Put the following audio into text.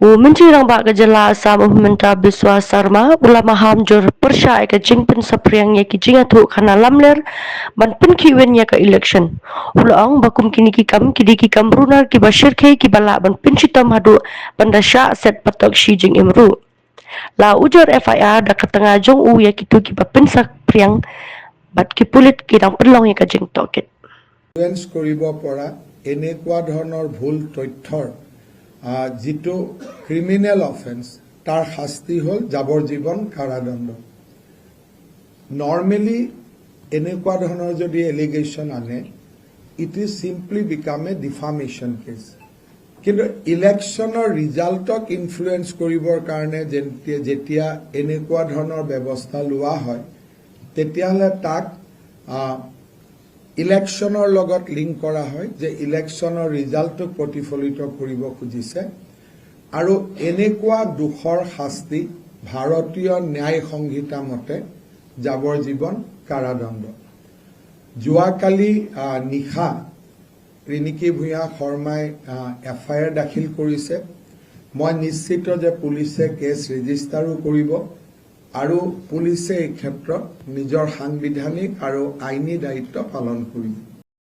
Menteri Rang Gejala Asam Meminta Biswa Sarma ulama hamjur persya ke jingpen sapriangnya ki jinga tu kana lamler ban penkiwennya ke election. Ulang bakum kini kikam runar ki bashir ke ki bala ban pencita madu bandasya set patok shi jing imru. La ujar FIR da ketengah jong u ya kitu ki bapen sapriang bat ki pulit kidang pelong ya ke jing tokit. Influence কৰিব পৰা এনেকুৱা ধৰণৰ ভুল তথ্যৰ যিটো criminal offence তাৰ শাস্তি হ'ল যাৱজ্জীৱন কাৰাদণ্ড নৰ্মেলি এনেকুৱা ধৰণৰ যদি এলিগেশ্যন আনে it is simply become a defamation case কিন্তু ইলেকশ্যনৰ ৰিজাল্টক ইনফ্লুৱেঞ্চ কৰিবৰ কাৰণে যেতিয়া এনেকুৱা ধৰণৰ ব্যৱস্থা লোৱা হয় তেতিয়াহ'লে তাক ইলেকশ্যনৰ লগত লিংক কৰা হয় যে ইলেকশ্যনৰ ৰিজাল্টক প্ৰতিফলিত কৰিব খুজিছে আৰু এনেকুৱা দুখৰ শাস্তি ভাৰতীয় ন্যায় সংহিতা মতে যাৱজ্জীৱন কাৰাদণ্ড যোৱাকালি নিশা ৰিণিকী ভূঞা শৰ্মাই FIR দাখিল কৰিছে মই নিশ্চিত যে পুলিচে কেছ ৰেজিষ্টাৰো কৰিব আৰু পুলিচে এই ক্ষেত্ৰত নিজৰ সাংবিধানিক আৰু আইনী দায়িত্ব পালন কৰিব